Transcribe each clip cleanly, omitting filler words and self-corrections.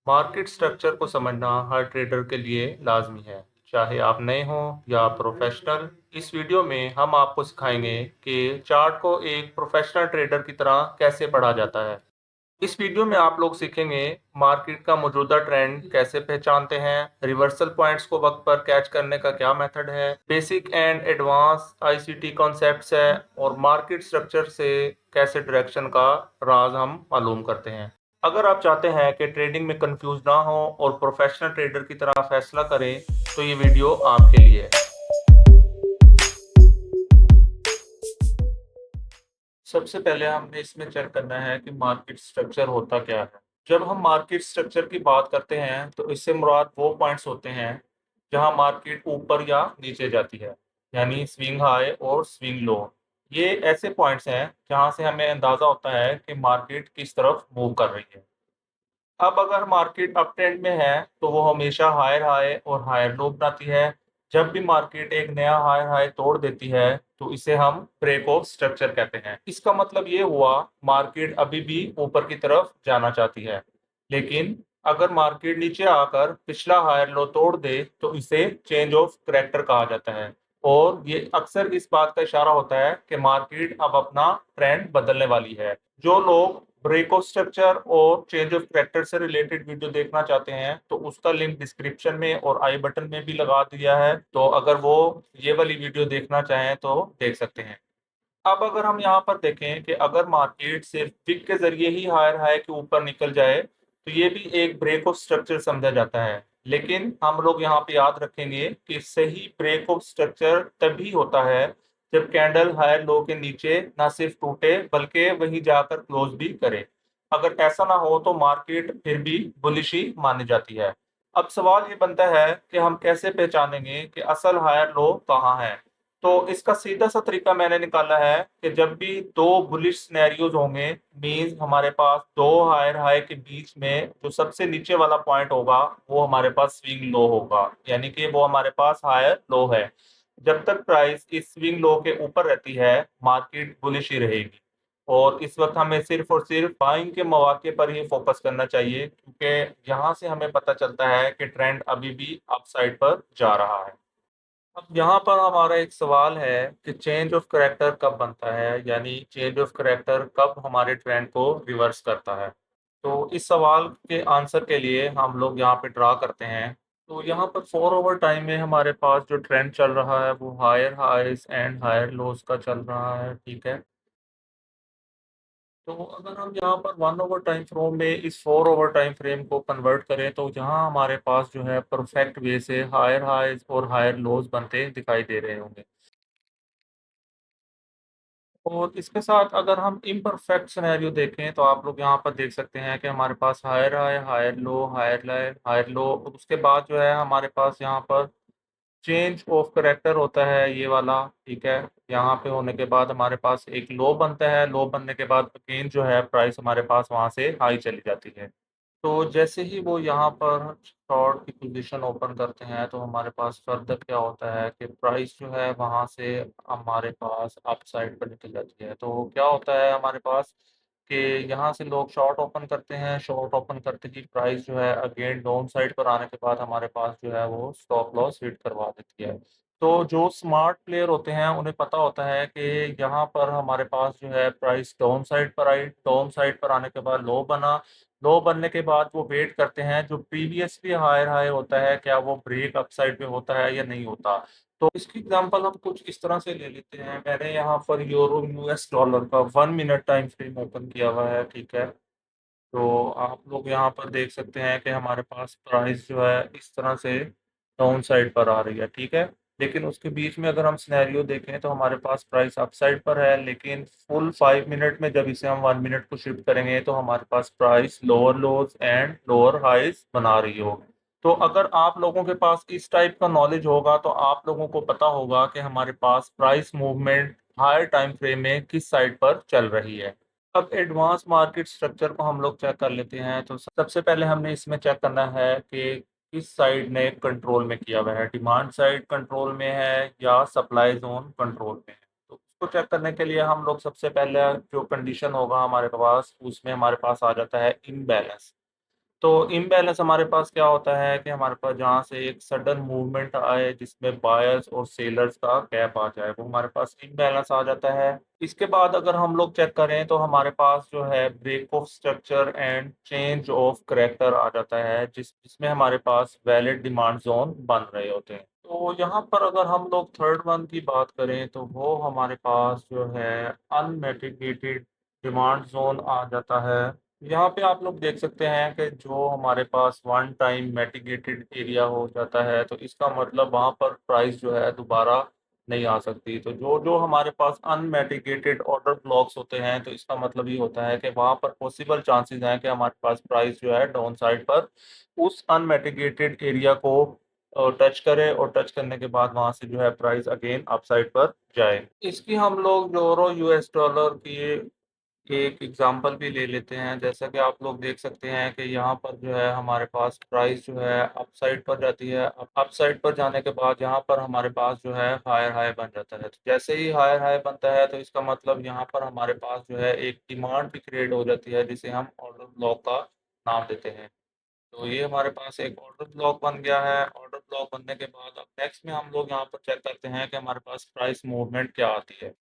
Market structure को समझना हर trader के लिए लाजमी है, चाहे आप नए हों या प्रोफेशनल। इस वीडियो में हम आपको सिखाएंगे कि चार्ट को एक प्रोफेशनल ट्रेडर की तरह कैसे पढ़ा जाता है। इस वीडियो में आप लोग सीखेंगे मार्केट का मौजूदा ट्रेंड कैसे पहचानते हैं, रिवर्सल पॉइंट्स को वक्त पर कैच करने का क्या मेथड है, basic and advance ICT concepts है और मार्केट स्ट्रक्चर से कैसे डायरेक्शन का राज हम मालूम करते हैं। अगर आप चाहते हैं कि ट्रेडिंग में कंफ्यूज ना हो और प्रोफेशनल ट्रेडर की तरह फैसला करें तो ये वीडियो आपके लिए है। सबसे पहले हमने इसमें चेक करना है कि मार्केट स्ट्रक्चर होता क्या है। जब हम मार्केट स्ट्रक्चर की बात करते हैं तो इससे मुराद वो पॉइंट्स होते हैं जहां मार्केट ऊपर या नीचे जाती है, यानी स्विंग हाई और स्विंग लो। ये ऐसे पॉइंट्स हैं जहां से हमें अंदाजा होता है कि मार्केट किस तरफ मूव कर रही है। अब अगर मार्केट अप ट्रेंड में है तो वो हमेशा हायर हाई और हायर लो बनाती है। जब भी मार्केट एक नया हायर हाई तोड़ देती है तो इसे हम ब्रेक ऑफ स्ट्रक्चर कहते हैं। इसका मतलब ये हुआ मार्केट अभी भी ऊपर की तरफ जाना चाहती है, लेकिन अगर मार्केट नीचे आकर पिछला हायर लो तोड़ दे तो इसे चेंज ऑफ करैक्टर कहा जाता है। और ये अक्सर इस बात का इशारा होता है कि मार्केट अब अपना ट्रेंड बदलने वाली है। जो लोग ब्रेक ऑफ स्ट्रक्चर और चेंज ऑफ करैक्टर से रिलेटेड वीडियो देखना चाहते हैं तो उसका लिंक डिस्क्रिप्शन में और आई बटन में भी लगा दिया है, तो अगर वो ये वाली वीडियो देखना चाहें तो देख सकते हैं। अब अगर हम यहाँ पर देखें कि अगर मार्केट सिर्फ विक के जरिए ही हायर हाई के ऊपर निकल जाए तो ये भी एक ब्रेक ऑफ स्ट्रक्चर समझा जाता है। लेकिन हम लोग यहाँ पे याद रखेंगे कि सही ब्रेक ऑफ स्ट्रक्चर तभी होता है जब कैंडल हायर लो के नीचे ना सिर्फ टूटे बल्कि वहीं जाकर क्लोज भी करे। अगर ऐसा ना हो तो मार्केट फिर भी बुलिश ही मानी जाती है। अब सवाल ये बनता है कि हम कैसे पहचानेंगे कि असल हायर लो कहाँ है। तो इसका सीधा सा तरीका मैंने निकाला है कि जब भी दो बुलिश सिनेरियोज होंगे, मींस हमारे पास दो हायर हाई के बीच में जो सबसे नीचे वाला पॉइंट होगा वो हमारे पास स्विंग लो होगा, यानी कि वो हमारे पास हायर लो है। जब तक प्राइस इस स्विंग लो के ऊपर रहती है मार्केट बुलिश ही रहेगी। और इस वक्त हमें सिर्फ और सिर्फ बाइंग के मौके पर ही फोकस करना चाहिए, क्योंकि यहाँ से हमें पता चलता है कि ट्रेंड अभी भी अपसाइड पर जा रहा है। अब यहाँ पर हमारा एक सवाल है कि चेंज ऑफ करैक्टर कब बनता है, यानी चेंज ऑफ करैक्टर कब हमारे ट्रेंड को रिवर्स करता है। तो इस सवाल के आंसर के लिए हम लोग यहाँ पे ड्रा करते हैं। तो यहाँ पर 4 ओवर टाइम में हमारे पास जो ट्रेंड चल रहा है वो higher highs and higher lows का चल रहा है, ठीक है। तो अगर हम यहाँ पर 1 ओवर टाइम फ्रेम में इस 4 ओवर टाइम फ्रेम को कन्वर्ट करें तो यहाँ हमारे पास जो है परफेक्ट वे से हायर हाइज और हायर लोज बनते दिखाई दे रहे होंगे। और इसके साथ अगर हम इम्परफेक्ट सिनेरियो देखें तो आप लोग यहाँ पर देख सकते हैं कि हमारे पास higher high higher low higher low higher low, उसके बाद जो है हमारे पास यहाँ पर चेंज ऑफ करैक्टर होता है ये वाला, ठीक है। यहाँ पे होने के बाद हमारे पास एक लो बनता है, लो बनने के बाद अगेन जो है प्राइस हमारे पास वहां से हाई चली जाती है। तो जैसे ही वो यहाँ पर शॉर्ट की पोजीशन ओपन करते हैं तो हमारे पास फर्दर क्या होता है कि प्राइस जो है वहाँ से हमारे पास अप साइड पर निकल जाती है। तो क्या होता है हमारे पास कि यहाँ से लोग शॉर्ट ओपन करते हैं, शॉर्ट ओपन करते ही प्राइस जो है अगेन डाउन साइड पर आने के बाद हमारे पास जो है वो स्टॉप लॉस हिट करवा देती है। तो जो स्मार्ट प्लेयर होते हैं उन्हें पता होता है कि यहाँ पर हमारे पास जो है प्राइस डाउन साइड पर आई, डाउन साइड पर आने के बाद लो बना, लो बनने के बाद वो वेट करते हैं जो प्रीवियसली हायर हाई होता है क्या वो ब्रेक अपसाइड पे होता है या नहीं होता। तो इसकी एग्जांपल हम कुछ इस तरह से ले लेते हैं। मैंने यहाँ पर यूरो यूएस डॉलर का 1 मिनट टाइम फ्रेम ओपन किया हुआ है, ठीक है। तो आप लोग यहाँ पर देख सकते हैं कि हमारे पास प्राइस जो है इस तरह से डाउन साइड पर आ रही है, ठीक है। लेकिन उसके बीच में अगर हम सिनेरियो देखें तो हमारे पास प्राइस अप साइड पर है, लेकिन फुल 5 मिनट में जब इसे हम 1 मिनट को शिफ्ट करेंगे तो हमारे पास price lower lows and lower highs बना रही होगी। तो अगर आप लोगों के पास इस टाइप का नॉलेज होगा तो आप लोगों को पता होगा कि हमारे पास price movement higher time frame में किस साइड पर चल रही है। अब एडवांस मार्केट स्ट्रक्चर को हम लोग चेक कर लेते हैं। तो सबसे पहले हमने इसमें चेक करना है कि किस साइड ने कंट्रोल में किया हुआ है, डिमांड साइड कंट्रोल में है या सप्लाई जोन कंट्रोल में है। तो उसको चेक करने के लिए हम लोग सबसे पहले जो कंडीशन होगा हमारे पास उसमें हमारे पास आ जाता है इम्बैलेंस। तो इम्बैलेंस हमारे पास क्या होता है कि हमारे पास जहाँ से एक सडन मूवमेंट आए जिसमें बायर्स और सेलर्स का गैप आ जाए, वो हमारे पास इम्बैलेंस आ जाता है। इसके बाद अगर हम लोग चेक करें तो हमारे पास जो है break of structure and change of character आ जाता है, जिसमें हमारे पास वैलिड डिमांड जोन बन रहे होते हैं। तो यहाँ पर अगर हम लोग थर्ड वन की बात करें तो वो हमारे पास जो है अनमिटिगेटेड डिमांड जोन आ जाता है। यहाँ पे आप लोग देख सकते हैं कि जो हमारे पास वन टाइम मिटिगेटेड एरिया हो जाता है तो इसका मतलब वहाँ पर प्राइस जो है दोबारा नहीं आ सकती। तो जो जो हमारे पास अनमिटिगेटेड ऑर्डर ब्लॉक्स होते हैं तो इसका मतलब ये होता है कि वहाँ पर पॉसिबल चांसेस हैं कि हमारे पास प्राइस जो है डाउन साइड पर उस अनमिटिगेटेड एरिया को टच करे और टच करने के बाद वहां से जो है प्राइस अगेन अपसाइड पर जाए। इसकी हम लोग यूरो यूएस डॉलर की एक एग्जांपल भी ले लेते हैं। जैसा कि आप लोग देख सकते हैं कि यहाँ पर जो है हमारे पास प्राइस जो है अपसाइड पर जाती है। अपसाइड पर जाने के बाद यहाँ पर हमारे पास जो है हायर हाई बन जाता है। तो जैसे ही हायर हाई बनता है तो इसका मतलब यहाँ पर हमारे पास जो है एक डिमांड भी क्रिएट हो जाती है जिसे हम ऑर्डर ब्लॉक का नाम देते हैं। तो ये हमारे पास एक ऑर्डर ब्लॉक बन गया है। ऑर्डर ब्लॉक बनने के बाद अब नेक्स्ट में हम लोग यहाँ पर चेक करते हैं कि हमारे पास प्राइस मूवमेंट क्या आती है।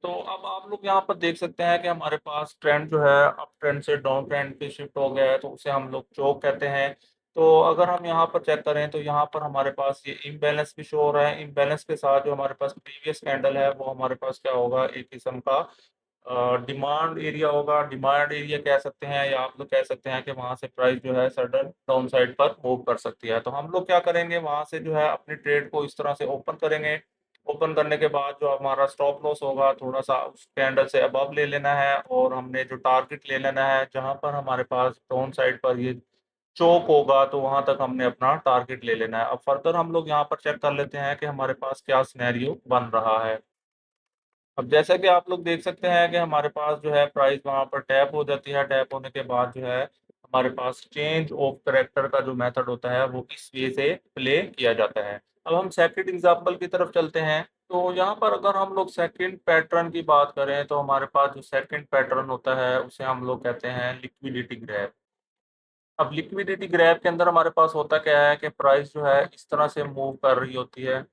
तो अब आप लोग यहाँ पर देख सकते हैं कि हमारे पास ट्रेंड जो है अप ट्रेंड से डाउन ट्रेंड पे शिफ्ट हो गया है, तो उसे हम लोग चोक कहते हैं। तो अगर हम यहाँ पर चेक करें तो यहाँ पर हमारे पास ये इम्बैलेंस भी शो हो रहा है। इम्बैलेंस के साथ जो हमारे पास प्रीवियस कैंडल है वो हमारे पास क्या होगा, एक किस्म का डिमांड एरिया होगा। डिमांड एरिया कह सकते हैं या आप लोग कह सकते हैं कि वहां से प्राइस जो है सडन डाउन साइड पर मूव कर सकती है। तो हम लोग क्या करेंगे, वहां से जो है अपनी ट्रेड को इस तरह से ओपन करेंगे। ओपन करने के बाद जो हमारा स्टॉप लॉस होगा थोड़ा सा उस कैंडल से अबव ले लेना है और हमने जो टारगेट ले लेना है जहां पर हमारे पास डाउन साइड पर ये चोक होगा तो वहां तक हमने अपना टारगेट ले लेना है। अब फर्दर हम लोग यहाँ पर चेक कर लेते हैं कि हमारे पास क्या सिनेरियो बन रहा है। अब जैसा कि आप लोग देख सकते हैं कि हमारे पास जो है प्राइस वहां पर टैप हो जाती है। टैप होने के बाद जो है हमारे पास चेंज ऑफ करेक्टर का जो मेथड होता है वो इस वे से प्ले किया जाता है। अब हम सेकंड एग्जांपल की तरफ चलते हैं। तो यहाँ पर अगर हम लोग सेकंड पैटर्न की बात करें तो हमारे पास जो सेकंड पैटर्न होता है उसे हम लोग कहते हैं लिक्विडिटी ग्रैब। अब लिक्विडिटी ग्रैब के अंदर हमारे पास होता क्या है कि प्राइस जो है इस तरह से मूव कर रही होती है।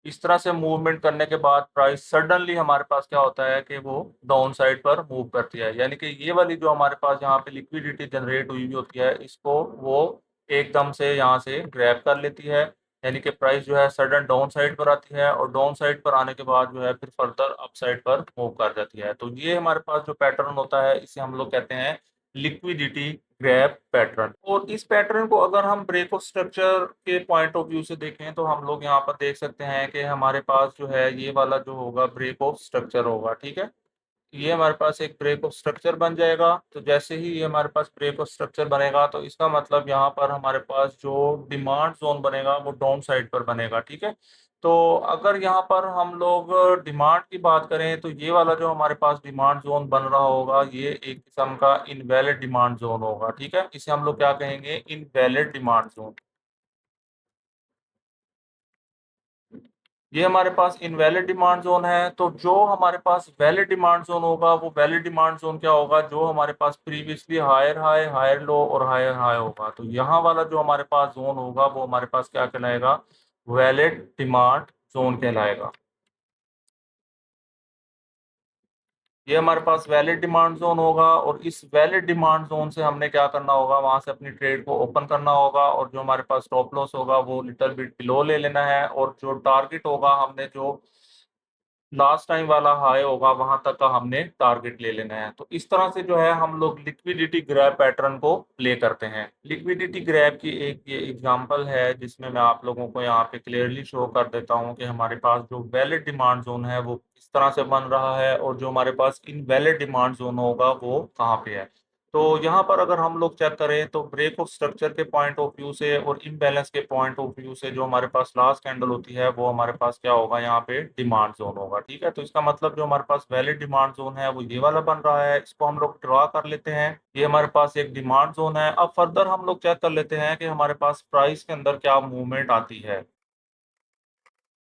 इस तरह से मूवमेंट करने के बाद प्राइस सडनली हमारे पास क्या होता है कि वो डाउन साइड पर मूव करती है। यानी कि ये वाली जो हमारे पास यहाँ पे लिक्विडिटी जनरेट हुई हुई होती है इसको वो एकदम से यहाँ से ग्रैब कर लेती है। यानी कि प्राइस जो है सडन डाउन साइड पर आती है और डाउन साइड पर आने के बाद जो है फिर फर्दर अप साइड पर मूव कर जाती है। तो ये हमारे पास जो पैटर्न होता है इसे हम लोग कहते हैं लिक्विडिटी ग्रैब पैटर्न। और इस पैटर्न को अगर हम ब्रेक ऑफ स्ट्रक्चर के पॉइंट ऑफ व्यू से देखें तो हम लोग यहाँ पर देख सकते हैं कि हमारे पास जो है ये वाला जो होगा ब्रेक ऑफ स्ट्रक्चर होगा। ठीक है, ये हमारे पास एक ब्रेक ऑफ स्ट्रक्चर बन जाएगा। तो जैसे ही ये हमारे पास ब्रेक ऑफ स्ट्रक्चर बनेगा तो इसका मतलब यहाँ पर हमारे पास जो डिमांड जोन बनेगा वो डाउन साइड पर बनेगा। ठीक है, तो अगर यहाँ पर हम लोग डिमांड की बात करें तो ये वाला जो हमारे पास डिमांड जोन बन रहा होगा ये एक किस्म का इनवैलिड डिमांड जोन होगा। ठीक है, इसे हम लोग क्या कहेंगे, इनवैलिड डिमांड जोन। ये हमारे पास इनवैलिड डिमांड जोन है। तो जो हमारे पास वैलिड डिमांड जोन होगा वो वैलिड डिमांड जोन क्या होगा, जो हमारे पास previously higher high higher low और हायर हाई होगा। तो यहाँ वाला जो हमारे पास जोन होगा वो हमारे पास क्या कहलाएगा, वैलिड डिमांड जोन कहलाएगा। ये हमारे पास वैलिड डिमांड जोन होगा और इस वैलिड डिमांड जोन से हमने क्या करना होगा, वहां से अपनी ट्रेड को ओपन करना होगा और जो हमारे पास स्टॉप लॉस होगा वो लिटिल बिट बिलो ले लेना है और जो टारगेट होगा हमने जो लास्ट टाइम वाला हाई होगा वहां तक का हमने टारगेट ले लेना है। तो इस तरह से जो है हम लोग लिक्विडिटी ग्रैब पैटर्न को प्ले करते हैं। लिक्विडिटी ग्रैब की एक ये एग्जांपल है जिसमें मैं आप लोगों को यहाँ पे क्लियरली शो कर देता हूँ कि हमारे पास जो वैलिड डिमांड जोन है वो किस तरह से बन रहा है और जो हमारे पास इनवैलिड डिमांड जोन होगा वो कहाँ पे है। तो यहाँ पर अगर हम लोग चेक करें तो ब्रेक ऑफ स्ट्रक्चर के पॉइंट ऑफ व्यू से और इम्बैलेंस के पॉइंट ऑफ व्यू से जो हमारे पास लास्ट कैंडल होती है वो हमारे पास क्या होगा, यहाँ पे डिमांड जोन होगा। ठीक है, तो इसका मतलब जो हमारे पास वैलिड डिमांड जोन है वो ये वाला बन रहा है। इसको हम लोग ड्रा कर लेते हैं। ये हमारे पास एक डिमांड जोन है। अब फर्दर हम लोग चेक कर लेते हैं कि हमारे पास प्राइस के अंदर क्या मूवमेंट आती है।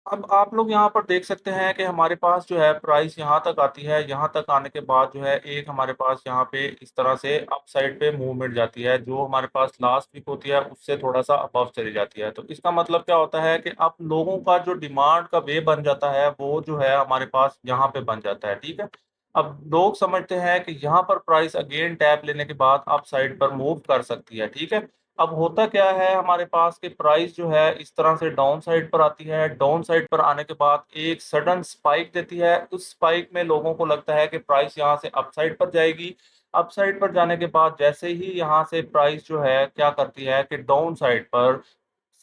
अब आप लोग यहाँ पर देख सकते हैं कि हमारे पास जो है प्राइस यहाँ तक आती है। यहाँ तक आने के बाद जो है एक हमारे पास यहाँ पे इस तरह से अप साइड पे मूवमेंट जाती है, जो हमारे पास लास्ट वीक होती है उससे थोड़ा सा अबव चली जाती है। तो इसका मतलब क्या होता है कि अब लोगों का जो डिमांड का वे बन जाता है वो जो है हमारे पास यहाँ पे बन जाता है। ठीक है, अब लोग समझते हैं कि यहाँ पर प्राइस अगेन टैप लेने के बाद अप साइड पर मूव कर सकती है। ठीक है, अब होता क्या है हमारे पास कि प्राइस जो है इस तरह से डाउन साइड पर आती है। डाउन साइड पर आने के बाद एक सडन स्पाइक देती है। उस स्पाइक में लोगों को लगता है कि प्राइस यहाँ से अप साइड पर जाएगी। अप साइड पर जाने के बाद जैसे ही यहाँ से प्राइस जो है क्या करती है कि डाउन साइड पर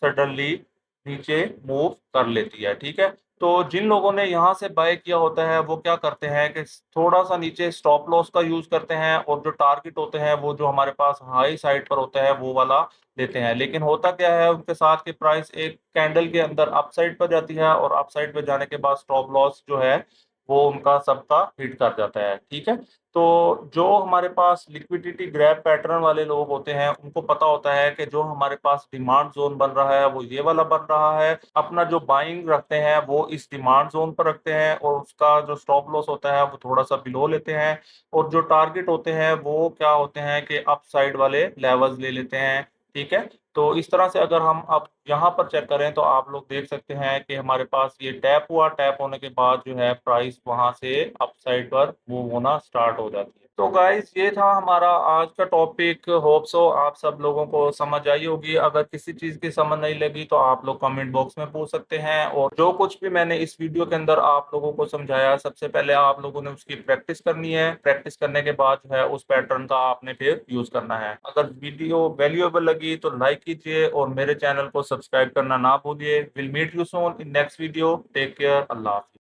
सडनली नीचे मूव कर लेती है। ठीक है, तो जिन लोगों ने यहाँ से बाय किया होता है वो क्या करते हैं कि थोड़ा सा नीचे स्टॉप लॉस का यूज करते हैं, और जो टारगेट होते हैं वो जो हमारे पास हाई साइड पर होता है वो वाला लेते हैं। लेकिन होता क्या है उनके साथ कि प्राइस एक कैंडल के अंदर अप साइड पर जाती है, और अप साइड पर जाने के बाद स्टॉप लॉस जो है वो उनका सबका हिट कर जाता है। ठीक है, तो जो हमारे पास लिक्विडिटी ग्रैब पैटर्न वाले लोग होते हैं उनको पता होता है कि जो हमारे पास डिमांड जोन बन रहा है वो ये वाला बन रहा है। अपना जो बाइंग रखते हैं वो इस डिमांड जोन पर रखते हैं, और उसका जो स्टॉप लॉस होता है वो थोड़ा सा बिलो लेते हैं। और जो टारगेट होते हैं वो क्या होते हैं कि अप साइड वाले लेवल्स ले लेते हैं। ठीक है, तो इस तरह से अगर हम अब यहाँ पर चेक करें तो आप लोग देख सकते हैं कि हमारे पास ये टैप हुआ। टैप होने के बाद जो है प्राइस वहां से अप साइड पर मूव होना स्टार्ट हो जाती है। तो गाइस ये था हमारा आज का टॉपिक। होप सो आप सब लोगों को समझ आई होगी। अगर किसी चीज की समझ नहीं लगी तो आप लोग कमेंट बॉक्स में पूछ सकते हैं। और जो कुछ भी मैंने इस वीडियो के अंदर आप लोगों को समझाया, सबसे पहले आप लोगों ने उसकी प्रैक्टिस करनी है। प्रैक्टिस करने के बाद जो है उस पैटर्न का आपने फिर यूज करना है। अगर वीडियो वैल्यूएबल लगी तो लाइक कीजिए और मेरे चैनल को सब्सक्राइब करना ना भूलिए। Will meet you soon in next video. Take care, अल्लाह हाफिज़।